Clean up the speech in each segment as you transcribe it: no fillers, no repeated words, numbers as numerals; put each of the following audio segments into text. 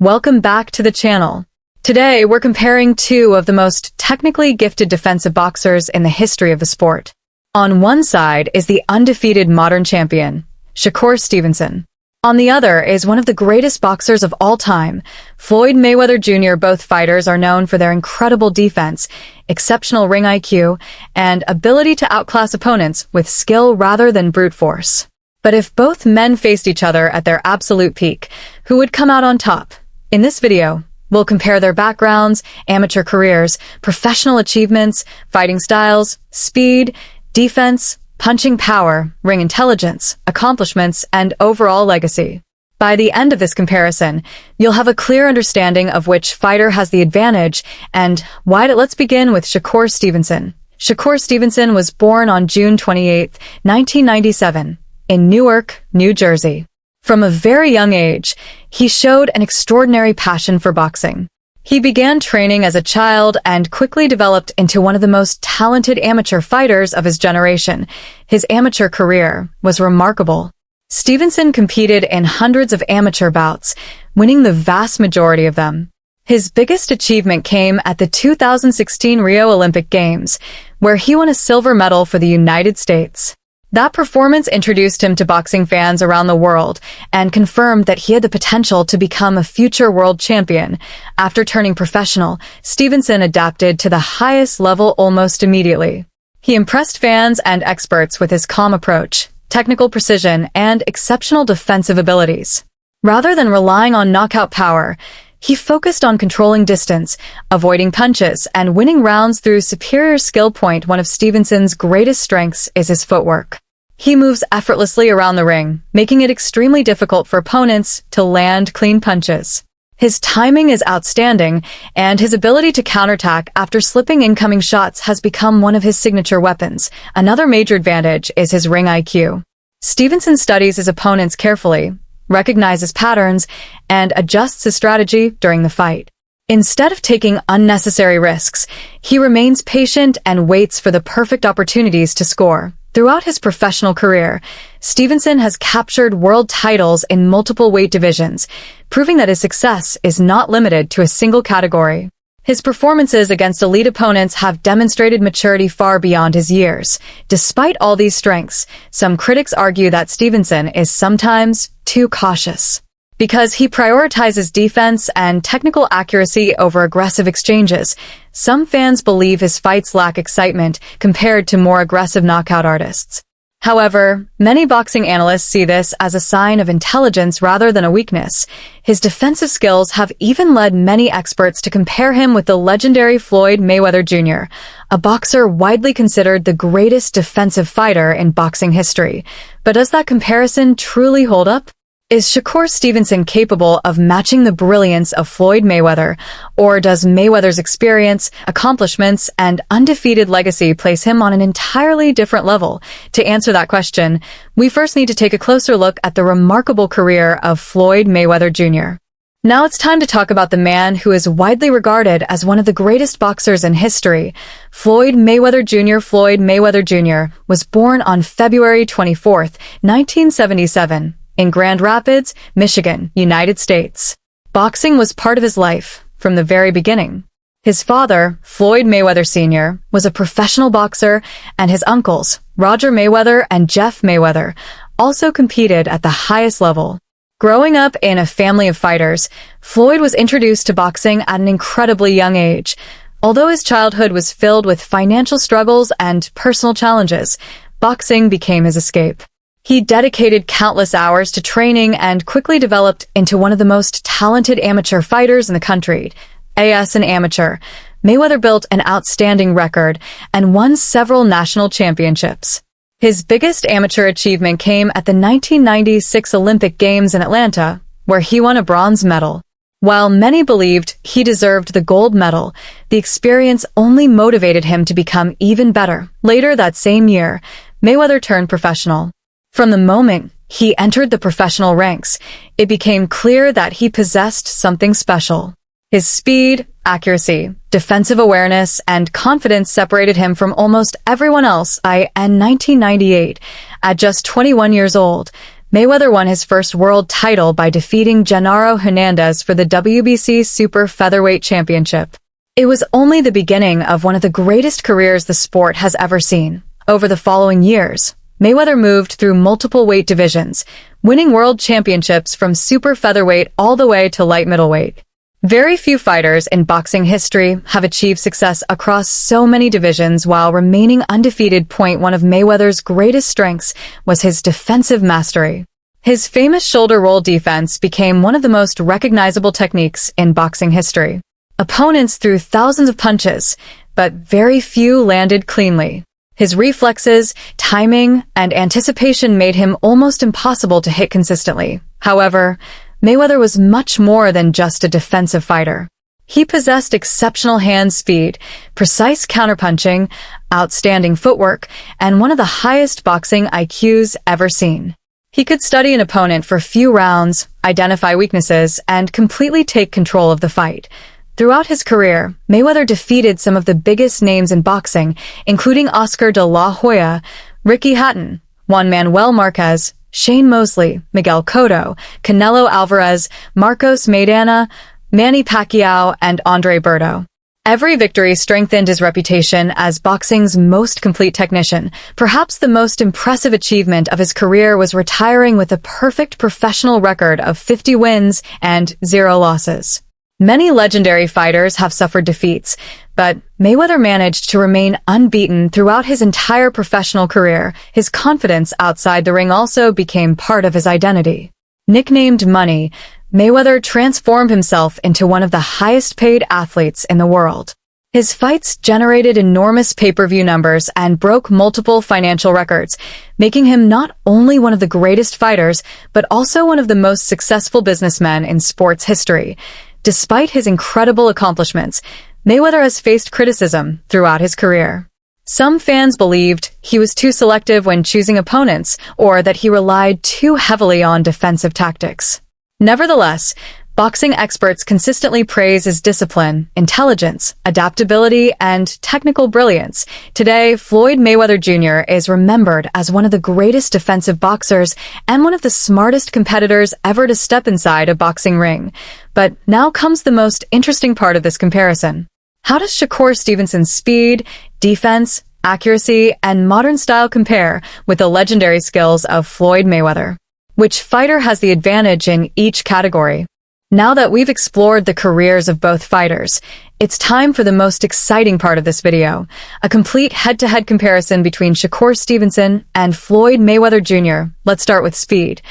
Welcome back to the channel. Today, we're comparing two of the most technically gifted defensive boxers in the history of the sport. On one side is the undefeated modern champion, Shakur Stevenson. On the other is one of the greatest boxers of all time, Floyd Mayweather Jr. Both fighters are known for their incredible defense, exceptional ring IQ, and ability to outclass opponents with skill rather than brute force. But if both men faced each other at their absolute peak, who would come out on top? In this video, we'll compare their backgrounds, amateur careers, professional achievements, fighting styles, speed, defense, punching power, ring intelligence, accomplishments, and overall legacy. By the end of this comparison, you'll have a clear understanding of which fighter has the advantage and why. Let's begin with Shakur Stevenson. Shakur Stevenson was born on June 28, 1997, in Newark, New Jersey. From a very young age, he showed an extraordinary passion for boxing. He began training as a child and quickly developed into one of the most talented amateur fighters of his generation. His amateur career was remarkable. Stevenson competed in hundreds of amateur bouts, winning the vast majority of them. His biggest achievement came at the 2016 Rio Olympic Games, where he won a silver medal for the United States. That performance introduced him to boxing fans around the world and confirmed that he had the potential to become a future world champion. After turning professional, Stevenson adapted to the highest level almost immediately. He impressed fans and experts with his calm approach, technical precision, and exceptional defensive abilities. Rather than relying on knockout power, he focused on controlling distance, avoiding punches, and winning rounds through superior skill. One of Stevenson's greatest strengths is his footwork. He moves effortlessly around the ring, making it extremely difficult for opponents to land clean punches. His timing is outstanding, and his ability to counterattack after slipping incoming shots has become one of his signature weapons. Another major advantage is his ring IQ. Stevenson studies his opponents carefully, recognizes patterns, and adjusts his strategy during the fight. Instead of taking unnecessary risks, he remains patient and waits for the perfect opportunities to score. Throughout his professional career, Stevenson has captured world titles in multiple weight divisions, proving that his success is not limited to a single category. His performances against elite opponents have demonstrated maturity far beyond his years. Despite all these strengths, some critics argue that Stevenson is sometimes too cautious. Because he prioritizes defense and technical accuracy over aggressive exchanges, some fans believe his fights lack excitement compared to more aggressive knockout artists. However, many boxing analysts see this as a sign of intelligence rather than a weakness. His defensive skills have even led many experts to compare him with the legendary Floyd Mayweather Jr., a boxer widely considered the greatest defensive fighter in boxing history. But does that comparison truly hold up? Is Shakur Stevenson capable of matching the brilliance of Floyd Mayweather, or does Mayweather's experience, accomplishments, and undefeated legacy place him on an entirely different level? To answer that question, we first need to take a closer look at the remarkable career of Floyd Mayweather Jr. Now it's time to talk about the man who is widely regarded as one of the greatest boxers in history, Floyd Mayweather Jr. Floyd Mayweather Jr. was born on February 24, 1977. In Grand Rapids, Michigan, United States. Boxing was part of his life from the very beginning. His father, Floyd Mayweather Sr., was a professional boxer, and his uncles, Roger Mayweather and Jeff Mayweather, also competed at the highest level. Growing up in a family of fighters, Floyd was introduced to boxing at an incredibly young age. Although his childhood was filled with financial struggles and personal challenges, boxing became his escape. He dedicated countless hours to training and quickly developed into one of the most talented amateur fighters in the country. As an amateur, Mayweather built an outstanding record and won several national championships. His biggest amateur achievement came at the 1996 Olympic Games in Atlanta, where he won a bronze medal. While many believed he deserved the gold medal, the experience only motivated him to become even better. Later that same year, Mayweather turned professional. From the moment he entered the professional ranks, it became clear that he possessed something special. His speed, accuracy, defensive awareness, and confidence separated him from almost everyone else. In 1998, at just 21 years old, Mayweather won his first world title by defeating Genaro Hernandez for the WBC Super Featherweight Championship. It was only the beginning of one of the greatest careers the sport has ever seen. Over the following years, Mayweather moved through multiple weight divisions, winning world championships from super featherweight all the way to light middleweight. Very few fighters in boxing history have achieved success across so many divisions while remaining undefeated. One of Mayweather's greatest strengths was his defensive mastery. His famous shoulder roll defense became one of the most recognizable techniques in boxing history. Opponents threw thousands of punches, but very few landed cleanly. His reflexes, timing, and anticipation made him almost impossible to hit consistently. However, Mayweather was much more than just a defensive fighter. He possessed exceptional hand speed, precise counterpunching, outstanding footwork, and one of the highest boxing IQs ever seen. He could study an opponent for a few rounds, identify weaknesses, and completely take control of the fight. Throughout his career, Mayweather defeated some of the biggest names in boxing, including Oscar de la Hoya, Ricky Hatton, Juan Manuel Marquez, Shane Mosley, Miguel Cotto, Canelo Alvarez, Marcos Maidana, Manny Pacquiao, and Andre Berto. Every victory strengthened his reputation as boxing's most complete technician. Perhaps the most impressive achievement of his career was retiring with a perfect professional record of 50 wins and 0 losses. Many legendary fighters have suffered defeats, but Mayweather managed to remain unbeaten throughout his entire professional career. His confidence outside the ring also became part of his identity. Nicknamed Money, Mayweather transformed himself into one of the highest-paid athletes in the world. His fights generated enormous pay-per-view numbers and broke multiple financial records, making him not only one of the greatest fighters, but also one of the most successful businessmen in sports history. Despite his incredible accomplishments, Mayweather has faced criticism throughout his career. Some fans believed he was too selective when choosing opponents or that he relied too heavily on defensive tactics. Nevertheless, boxing experts consistently praise his discipline, intelligence, adaptability, and technical brilliance. Today, Floyd Mayweather Jr. is remembered as one of the greatest defensive boxers and one of the smartest competitors ever to step inside a boxing ring. But now comes the most interesting part of this comparison. How does Shakur Stevenson's speed, defense, accuracy, and modern style compare with the legendary skills of Floyd Mayweather? Which fighter has the advantage in each category? Now that we've explored the careers of both fighters, it's time for the most exciting part of this video, a complete head-to-head comparison between Shakur Stevenson and Floyd Mayweather Jr. Let's start with speed.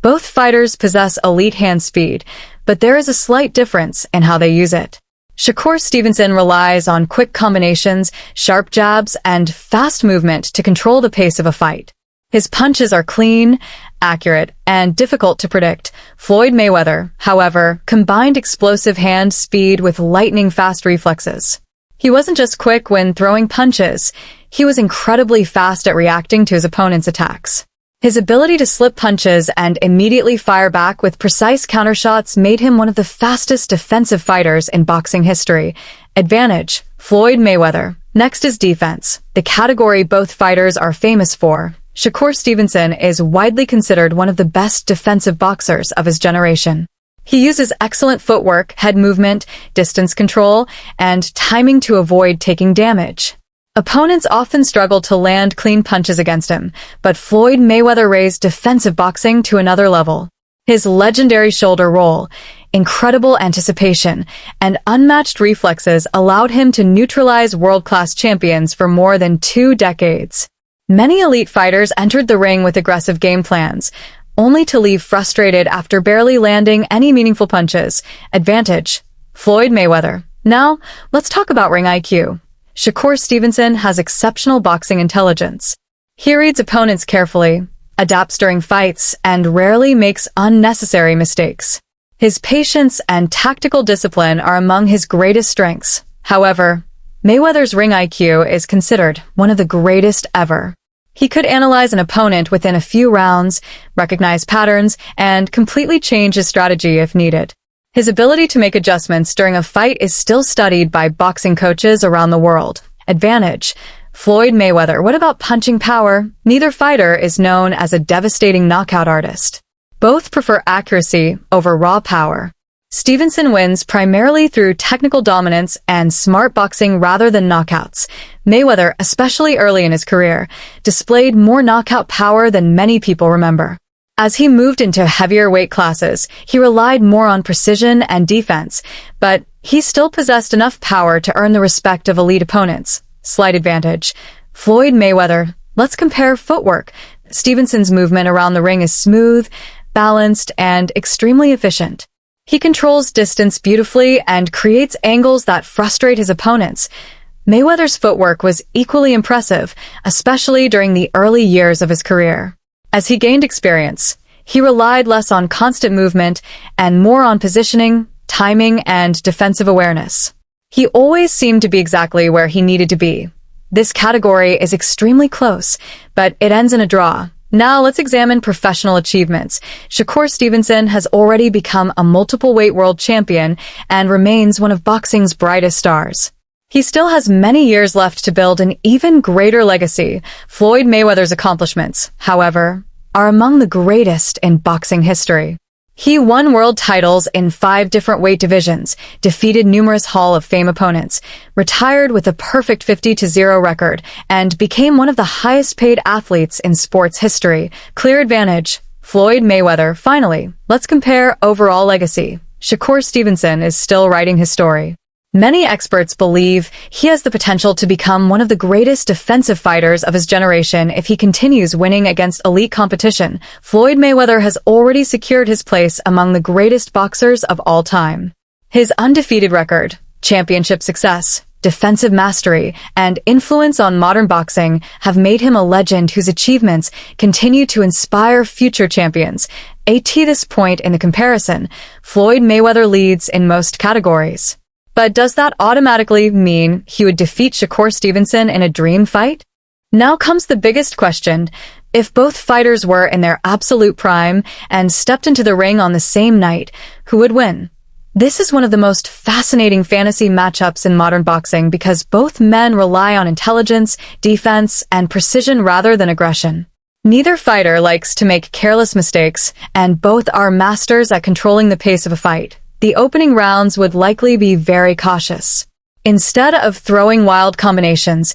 Both fighters possess elite hand speed, but there is a slight difference in how they use it. Shakur Stevenson relies on quick combinations, sharp jabs, and fast movement to control the pace of a fight. His punches are clean, accurate, and difficult to predict. Floyd Mayweather, however, combined explosive hand speed with lightning-fast reflexes. He wasn't just quick when throwing punches, he was incredibly fast at reacting to his opponent's attacks. His ability to slip punches and immediately fire back with precise countershots made him one of the fastest defensive fighters in boxing history. Advantage: Floyd Mayweather. Next is defense, the category both fighters are famous for. Shakur Stevenson is widely considered one of the best defensive boxers of his generation. He uses excellent footwork, head movement, distance control, and timing to avoid taking damage. Opponents often struggle to land clean punches against him, but Floyd Mayweather raised defensive boxing to another level. His legendary shoulder roll, incredible anticipation, and unmatched reflexes allowed him to neutralize world-class champions for more than 2 decades. Many elite fighters entered the ring with aggressive game plans, only to leave frustrated after barely landing any meaningful punches. Advantage: Floyd Mayweather. Now, let's talk about ring IQ. Shakur Stevenson has exceptional boxing intelligence. He reads opponents carefully, adapts during fights, and rarely makes unnecessary mistakes. His patience and tactical discipline are among his greatest strengths. However, Mayweather's ring IQ is considered one of the greatest ever. He could analyze an opponent within a few rounds, recognize patterns, and completely change his strategy if needed. His ability to make adjustments during a fight is still studied by boxing coaches around the world. Advantage: Floyd Mayweather. What about punching power? Neither fighter is known as a devastating knockout artist. Both prefer accuracy over raw power. Stevenson wins primarily through technical dominance and smart boxing rather than knockouts. Mayweather, especially early in his career, displayed more knockout power than many people remember. As he moved into heavier weight classes, he relied more on precision and defense, but he still possessed enough power to earn the respect of elite opponents. Slight advantage. Floyd Mayweather. Let's compare footwork. Stevenson's movement around the ring is smooth, balanced, and extremely efficient. He controls distance beautifully and creates angles that frustrate his opponents. Mayweather's footwork was equally impressive, especially during the early years of his career. As he gained experience, he relied less on constant movement and more on positioning, timing, and defensive awareness. He always seemed to be exactly where he needed to be. This category is extremely close, but it ends in a draw. Now let's examine professional achievements. Shakur Stevenson has already become a multiple-weight world champion and remains one of boxing's brightest stars. He still has many years left to build an even greater legacy. Floyd Mayweather's accomplishments, however, are among the greatest in boxing history. He won world titles in 5 different weight divisions, defeated numerous Hall of Fame opponents, retired with a perfect 50-0 record, and became one of the highest-paid athletes in sports history. Clear advantage. Floyd Mayweather. Finally, let's compare overall legacy. Shakur Stevenson is still writing his story. Many experts believe he has the potential to become one of the greatest defensive fighters of his generation if he continues winning against elite competition. Floyd Mayweather has already secured his place among the greatest boxers of all time. His undefeated record, championship success, defensive mastery, and influence on modern boxing have made him a legend whose achievements continue to inspire future champions. At this point in the comparison, Floyd Mayweather leads in most categories. But does that automatically mean he would defeat Shakur Stevenson in a dream fight? Now comes the biggest question. If both fighters were in their absolute prime and stepped into the ring on the same night, who would win? This is one of the most fascinating fantasy matchups in modern boxing because both men rely on intelligence, defense, and precision rather than aggression. Neither fighter likes to make careless mistakes, and both are masters at controlling the pace of a fight. The opening rounds would likely be very cautious. Instead of throwing wild combinations,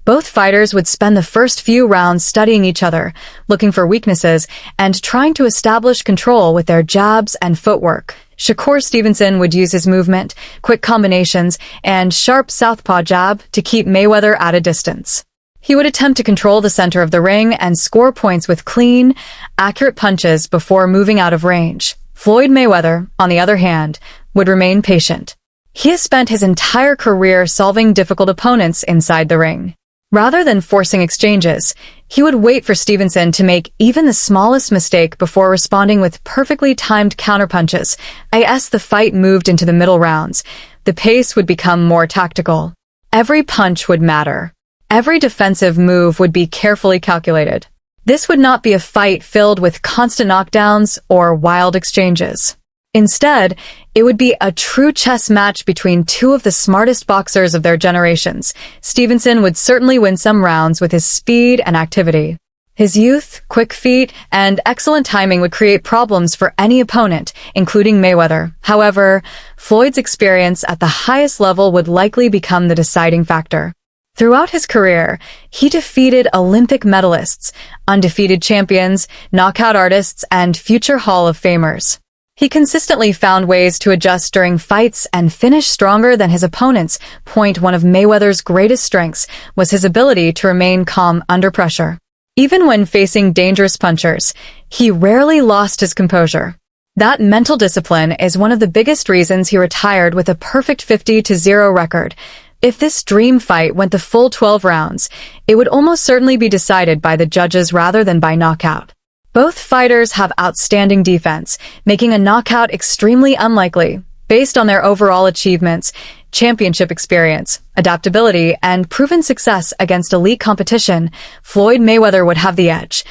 both fighters would spend the first few rounds studying each other, looking for weaknesses, and trying to establish control with their jabs and footwork. Shakur Stevenson would use his movement, quick combinations, and sharp southpaw jab to keep Mayweather at a distance. He would attempt to control the center of the ring and score points with clean, accurate punches before moving out of range. Floyd Mayweather, on the other hand, would remain patient. He has spent his entire career solving difficult opponents inside the ring. Rather than forcing exchanges, he would wait for Stevenson to make even the smallest mistake before responding with perfectly timed counterpunches. As the fight moved into the middle rounds, the pace would become more tactical. Every punch would matter. Every defensive move would be carefully calculated. This would not be a fight filled with constant knockdowns or wild exchanges. Instead, it would be a true chess match between two of the smartest boxers of their generations. Stevenson would certainly win some rounds with his speed and activity. His youth, quick feet, and excellent timing would create problems for any opponent, including Mayweather. However, Floyd's experience at the highest level would likely become the deciding factor. Throughout his career, he defeated Olympic medalists, undefeated champions, knockout artists, and future Hall of Famers. He consistently found ways to adjust during fights and finish stronger than his opponents. One of Mayweather's greatest strengths was his ability to remain calm under pressure. Even when facing dangerous punchers, he rarely lost his composure. That mental discipline is one of the biggest reasons he retired with a perfect 50-0 record. If this dream fight went the full 12 rounds, it would almost certainly be decided by the judges rather than by knockout. Both fighters have outstanding defense, making a knockout extremely unlikely. Based on their overall achievements, championship experience, adaptability, and proven success against elite competition, Floyd Mayweather would have the edge.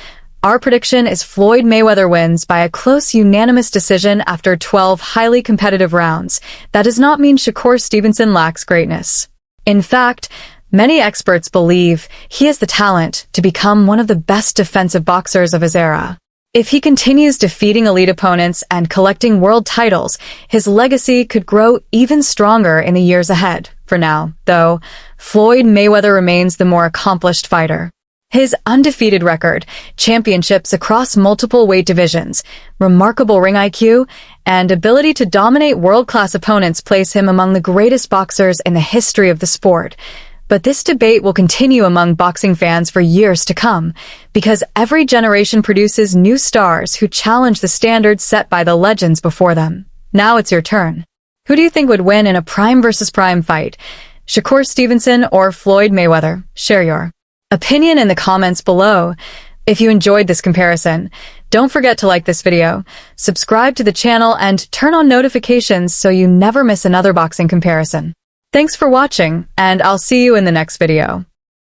Our prediction is Floyd Mayweather wins by a close unanimous decision after 12 highly competitive rounds. That does not mean Shakur Stevenson lacks greatness. In fact, Many experts believe he has the talent to become one of the best defensive boxers of his era. If he continues defeating elite opponents and collecting world titles, his legacy could grow even stronger in the years ahead. For now, though, Floyd Mayweather remains the more accomplished fighter. His undefeated record, championships across multiple weight divisions, remarkable ring IQ, and ability to dominate world-class opponents place him among the greatest boxers in the history of the sport. But this debate will continue among boxing fans for years to come, because every generation produces new stars who challenge the standards set by the legends before them. Now it's your turn. Who do you think would win in a prime versus prime fight? Shakur Stevenson or Floyd Mayweather? Share your opinion in the comments below. If you enjoyed this comparison, don't forget to like this video, subscribe to the channel, and turn on notifications so you never miss another boxing comparison. Thanks for watching, and I'll see you in the next video.